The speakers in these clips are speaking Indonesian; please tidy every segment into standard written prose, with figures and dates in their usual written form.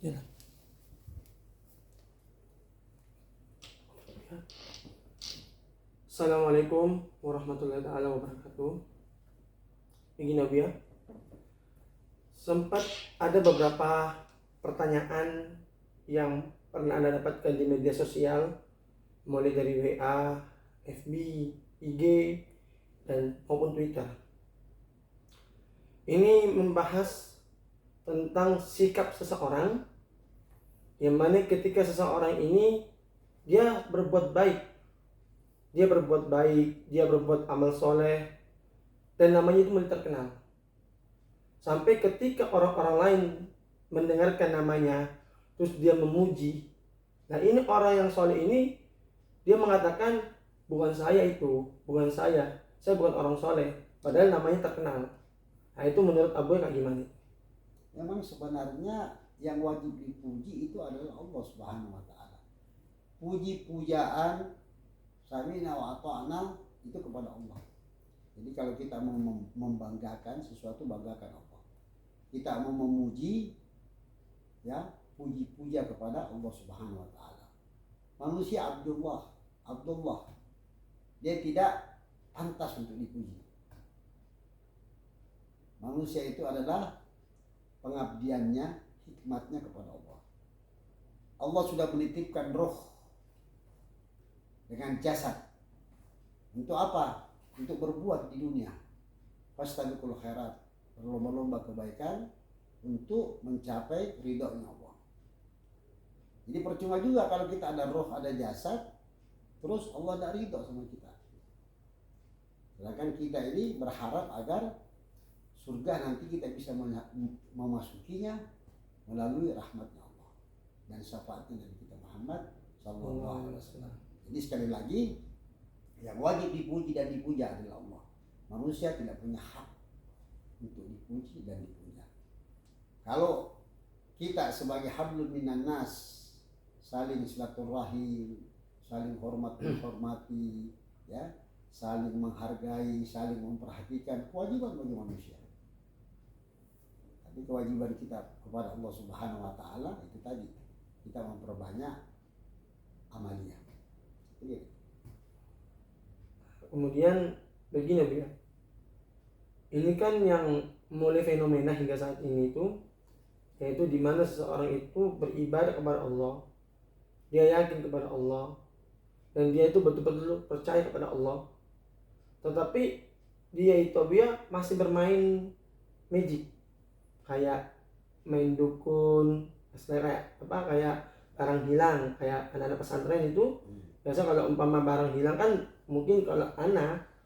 Ya. Assalamualaikum warahmatullahi taala wabarakatuh. Begini Nabi ya. Sempat ada beberapa pertanyaan yang pernah Anda dapatkan di media sosial, mulai dari WA, FB, IG, dan maupun Twitter. Ini membahas tentang sikap seseorang, yang mana ketika seseorang ini dia berbuat baik, dia berbuat amal soleh, dan namanya itu mulai terkenal. Sampai ketika orang-orang lain mendengarkan namanya, terus dia memuji. Nah, ini orang yang soleh ini, dia mengatakan, bukan saya bukan orang soleh, padahal namanya terkenal. Nah, itu menurut Abu kayak gimana? Memang sebenarnya yang wajib dipuji itu adalah Allah Subhanahu wa taala. Puji-pujaan sami'na wa ata'na itu kepada Allah. Jadi kalau kita mau membanggakan sesuatu, banggakan Allah. Kita mau memuji, ya, puji-puja kepada Allah Subhanahu wa taala. Manusia Abdullah, dia tidak pantas untuk dipuji. Manusia itu adalah pengabdiannya, hikmatnya kepada Allah. Allah sudah menitipkan roh dengan jasad. Untuk apa? Untuk berbuat di dunia. Fastabiqul khairat, berlomba-lomba kebaikan untuk mencapai ridhonya Allah. Jadi percuma juga kalau kita ada roh, ada jasad, terus Allah tidak ridho sama kita. Sedangkan kita ini berharap agar surga nanti kita bisa memasukinya melalui rahmatnya Allah dan syafaatnya Nabi kita Muhammad sallallahu alaihi wasallam. Jadi sekali lagi, yang wajib dipuji dan dipuja adalah Allah. Manusia tidak punya hak untuk dipuji dan dipuja. Kalau kita sebagai hablum minan nas saling silaturahim, saling menghormati, ya, saling menghargai, saling memperhatikan, kewajiban bagi manusia. Tapi kewajiban kita kepada Allah Subhanahu wa taala itu tadi, kita memperbanyak amaliyah. Begitu. Kemudian begini ya, ini kan yang mulai fenomena hingga saat ini itu, yaitu di mana seseorang itu beribadah kepada Allah, dia yakin kepada Allah, dan dia itu betul-betul percaya kepada Allah, tetapi dia masih bermain magic, kayak main dukun, kayak barang hilang, kayak anak-anak pesantren itu. Biasa kalau umpama barang hilang kan, mungkin kalau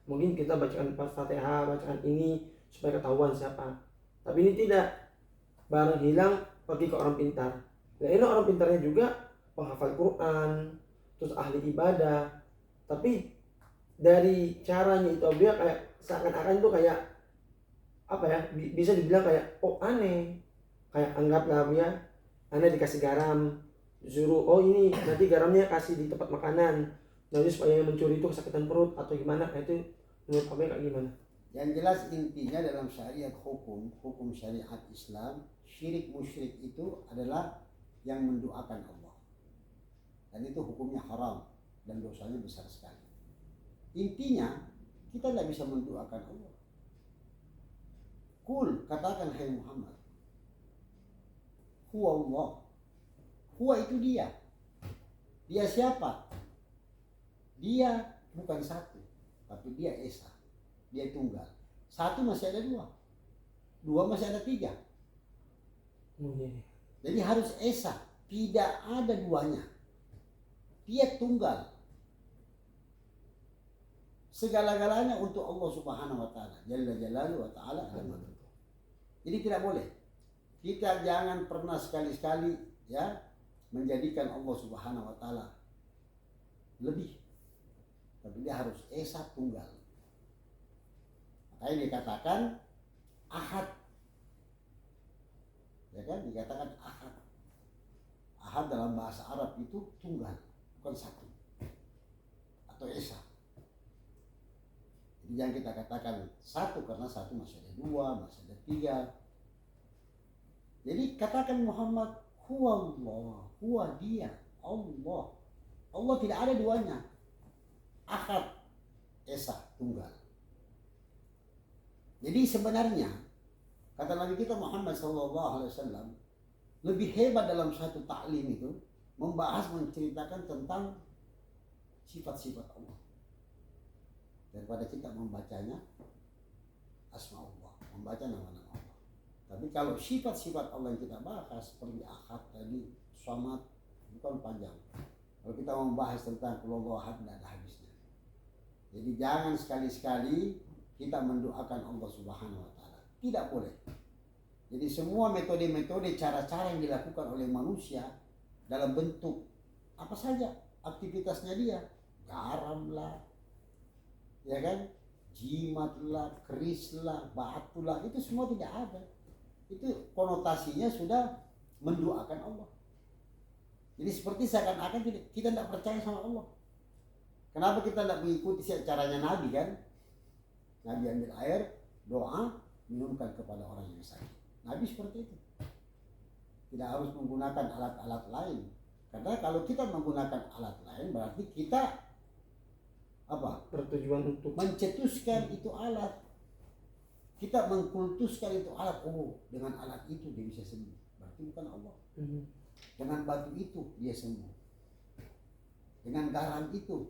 mungkin kita bacakan Fatihah, bacakan ini supaya ketahuan siapa. Tapi ini tidak, barang hilang pergi ke orang pintar. Nah, ini orang pintarnya juga penghafal Quran, terus ahli ibadah. Tapi dari caranya itu dia kayak seakan-akan itu kayak apa ya, bisa dibilang kayak aneh. Kayak anggaplah ya, Anda dikasih garam, disuruh ini nanti garamnya kasih di tempat makanan, nanti supaya yang mencuri itu kesakitan perut atau gimana. Itu menurut Abang kayak gimana? Yang jelas intinya dalam syariat hukum syariat Islam, syirik musyrik itu adalah yang mendoakan Allah, dan itu hukumnya haram dan dosanya besar sekali. Intinya kita tidak bisa mendoakan Allah. Katakan hai Muhammad, huwa Allah. Huwa itu dia. Dia siapa? Dia bukan satu, tapi dia esa. Dia tunggal. Satu masih ada dua, dua masih ada tiga. Jadi harus esa, tidak ada duanya. Dia tunggal. Segala-galanya untuk Allah Subhanahu wa taala. Jalla jalaluhu wa ta'ala. Jadi tidak boleh. Kita jangan pernah sekali-sekali, ya, menjadikan Allah Subhanahu wa taala lebih. Tapi dia harus esa tunggal. Makanya dikatakan ahad. Ya kan, dikatakan ahad. Ahad dalam bahasa Arab itu tunggal, bukan satu atau esa. Jadi yang kita katakan satu, karena satu masih ada dua, masih ada tiga. Jadi katakan Muhammad Huwallah, huwa dia, Allah. Allah tidak ada duanya. Ahad, esa, tunggal. Jadi sebenarnya kata Nabi kita Muhammad SAW lebih hebat dalam satu taklim itu membahas, menceritakan tentang sifat-sifat Allah daripada kita membacanya asma Allah, membaca nama-nama Allah. Tapi kalau sifat-sifat Allah yang kita bahas seperti Ahad tadi, Samad, bukan panjang. Kalau kita membahas tentang Qul Ahad tidak ada habisnya. Jadi jangan sekali-sekali kita mendoakan Allah Subhanahu wa taala. Tidak boleh. Jadi semua metode-metode, cara-cara yang dilakukan oleh manusia dalam bentuk apa saja aktivitasnya dia, garam lah, ya kan, jimat lah, keris lah, batu lah, itu semua tidak ada. Itu konotasinya sudah mendoakan Allah. Jadi seperti seakan-akan kita tidak percaya sama Allah. Kenapa kita tidak mengikuti caranya Nabi kan? Nabi ambil air, doa, minumkan kepada orang yang sakit. Nabi seperti itu. Tidak harus menggunakan alat-alat lain. Karena kalau kita menggunakan alat lain berarti kita apa? Bertujuan untuk Mencetuskan itu alat. Kita mengkultuskan itu alat. Oh, dengan alat itu dia bisa sembuh. Berarti bukan Allah. Dengan batu itu dia sembuh. Dengan garam itu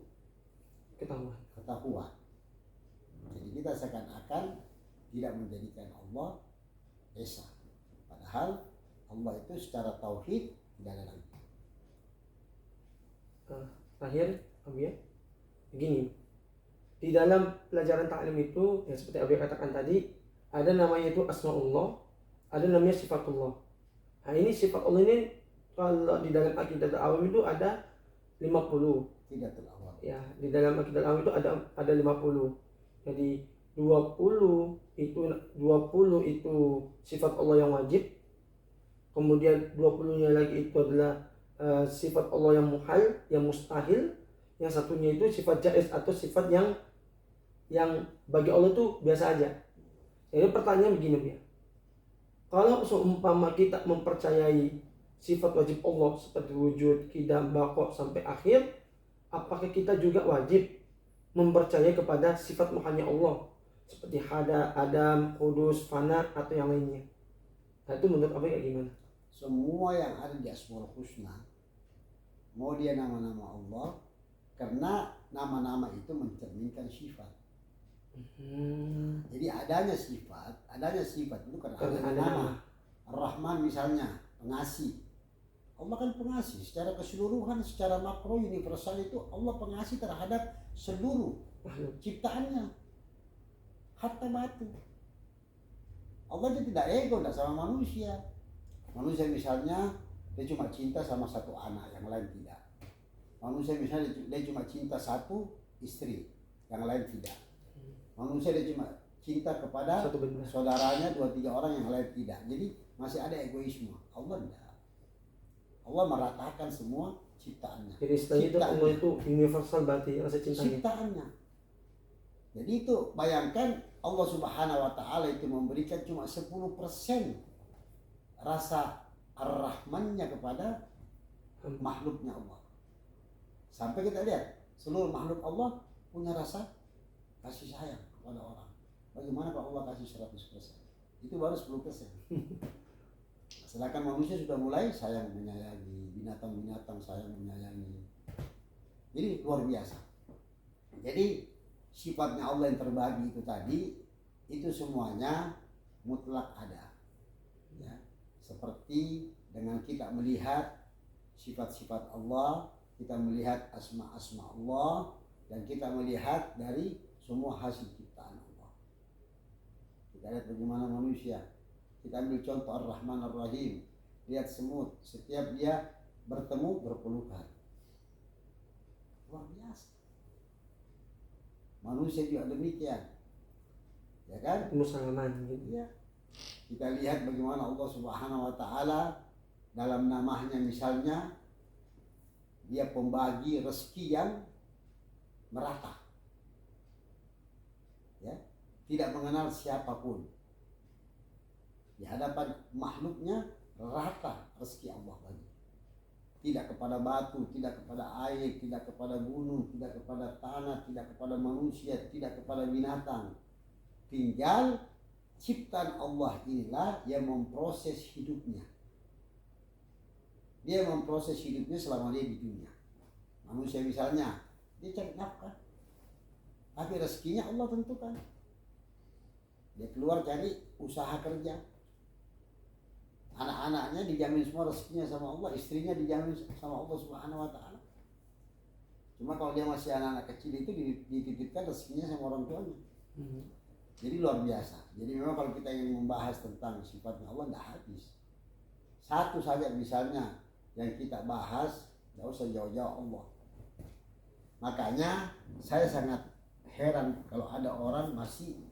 ketahuan. Jadi kita seakan-akan tidak menjadikan Allah esa. Padahal Allah itu secara tauhid tidak ada lagi. Terakhir, Abi ya, begini. Di dalam pelajaran taklim itu, ya seperti Abi katakan tadi, ada namanya itu asmaullah, ada namanya sifatullah. Nah ini sifat Allah ini kalau di dalam akidah awam itu ada 50. Tidak terlawar. Ya, di dalam akidah awam itu ada 50. Jadi 20 itu sifat Allah yang wajib. Kemudian 20-nya lagi itu adalah sifat Allah yang muhal, yang mustahil. Yang satunya itu sifat jaiz atau sifat yang bagi Allah itu biasa aja. Jadi pertanyaan begini ya. Kalau seumpama kita mempercayai sifat wajib Allah seperti wujud, qidam, baqa sampai akhir, apakah kita juga wajib mempercayai kepada sifat muhalnya Allah seperti hada, adam, kudus, fana atau yang lainnya? Nah itu menurut Abang kayak gimana? Semua yang ada di Asmaul Husna, mau dia nama-nama Allah, karena nama-nama itu mencerminkan sifat. Jadi adanya sifat itu karena ada nama. Ar-Rahman misalnya, pengasih. Allah kan pengasih secara keseluruhan, secara makro universal itu Allah pengasih terhadap seluruh ciptaannya, hatta batu. Allah itu tidak ego, tidak sama manusia. Manusia misalnya dia cuma cinta sama satu anak, yang lain tidak. Manusia misalnya dia cuma cinta satu istri, yang lain tidak. Manusia dia cuma cinta kepada saudaranya 2-3 orang, yang lain tidak. Jadi masih ada egoisme. Allah tidak. Allah meratakan semua ciptaannya. Jadi setelah itu Allah itu universal berarti rasa cintanya. Ciptaannya. Jadi itu bayangkan Allah Subhanahu wa taala itu memberikan cuma 10% rasa Ar-Rahmannya kepada makhluknya Allah. Sampai kita lihat seluruh makhluk Allah punya rasa kasih sayang kepada orang. Bagaimana kalau Allah kasih 100%? Itu baru 10%. Sedangkan manusia sudah mulai sayang menyayangi, binatang-binatang sayang menyayangi. Jadi luar biasa. Jadi sifatnya Allah yang terbagi itu tadi, itu semuanya mutlak ada. Ya, seperti dengan kita melihat sifat-sifat Allah, kita melihat asma-asma Allah, dan kita melihat dari semua hasil ciptaan Allah. Kita lihat bagaimana manusia. Kita ambil contoh Ar-Rahman Ar-Rahim. Lihat semut, setiap dia bertemu berpelukan. Luar biasa. Manusia juga demikian. Ya kan? Musalaman gitu. Ya. Kita lihat bagaimana Allah Subhanahu wa taala dalam namanya misalnya dia pembagi rezeki yang merata. Ya, tidak mengenal siapapun. Di hadapan makhluknya rata rezeki Allah bagi. Tidak kepada batu, tidak kepada air, tidak kepada gunung, tidak kepada tanah, tidak kepada manusia, tidak kepada binatang. Tinggal ciptaan Allah inilah yang memproses hidupnya. Dia memproses hidupnya selama dia di dunia. Manusia misalnya, dia cari nafkah, tapi rezekinya Allah tentukan. Dia keluar cari usaha kerja. Anak-anaknya dijamin semua rezekinya sama Allah, istrinya dijamin sama Allah Subhanahu wa taala. Cuma kalau dia masih anak-anak kecil itu dititipkan rezekinya sama orang tuanya. Jadi luar biasa. Jadi memang kalau kita ingin membahas tentang sifatnya Allah tidak habis. Satu saja misalnya yang kita bahas, tidak usah jauh-jauh Allah. Makanya saya sangat heran kalau ada orang masih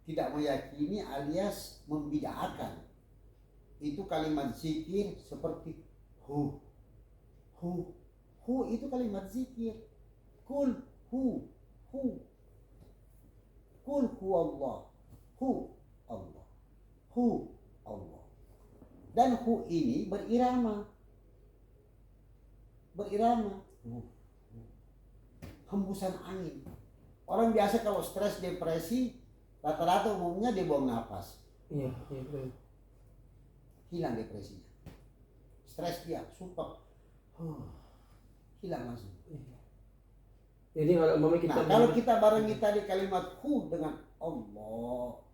tidak meyakini alias membid'ahkan itu kalimat zikir seperti hu itu kalimat zikir. Kul hu Allah, hu Allah. Dan hu ini berirama. Hembusan angin. Orang biasa kalau stres, depresi, rata-rata umumnya dia buang nafas. Iya betul. Hilang depresinya. Stres dia, sumpah. Hilang langsung. Jadi kalau kita barengi tadi kalimat hu dengan Allah,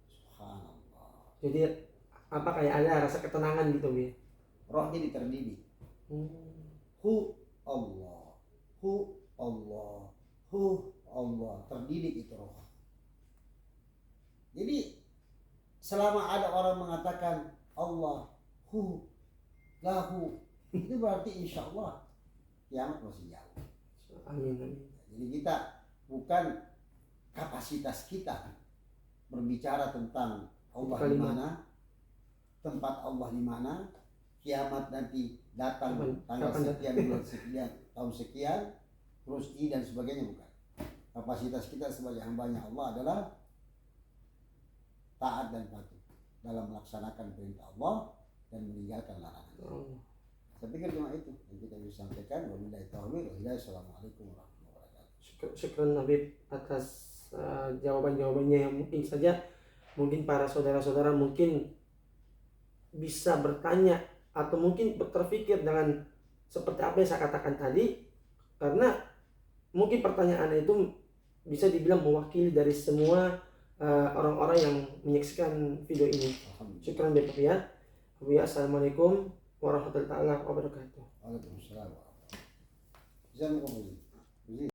subhanallah. Jadi apa kayak ada rasa ketenangan gitu ya? Roh jadi terdidik. Hu Allah, terdidik itu roh. Jadi selama ada orang mengatakan Allah lahu, itu berarti insya Allah kiamat masih jauh. Amin. Jadi kita bukan kapasitas kita berbicara tentang Allah di mana, tempat Allah di mana, kiamat nanti datang tanggal sekian, bulan sekian, tahun sekian, terus dan sebagainya, bukan. Kapasitas kita sebagai hambanya Allah adalah taat dan patuh dalam melaksanakan perintah Allah dan meninggalkan larangan. Saya pikir cuma itu yang kita bisa sampaikan. Wabillahi taufiq wal hidayah. Assalamualaikum warahmatullahi wabarakatuh. Syukran Habib atas jawaban-jawabannya yang mungkin para saudara-saudara mungkin bisa bertanya atau mungkin berpikir dengan seperti apa yang saya katakan tadi, karena mungkin pertanyaan itu bisa dibilang mewakili dari semua orang-orang yang menyaksikan video ini. Syukran Habib ya. Assalamualaikum warahmatullahi wabarakatuh. Waalaikumsalam warahmatullahi wabarakatuh.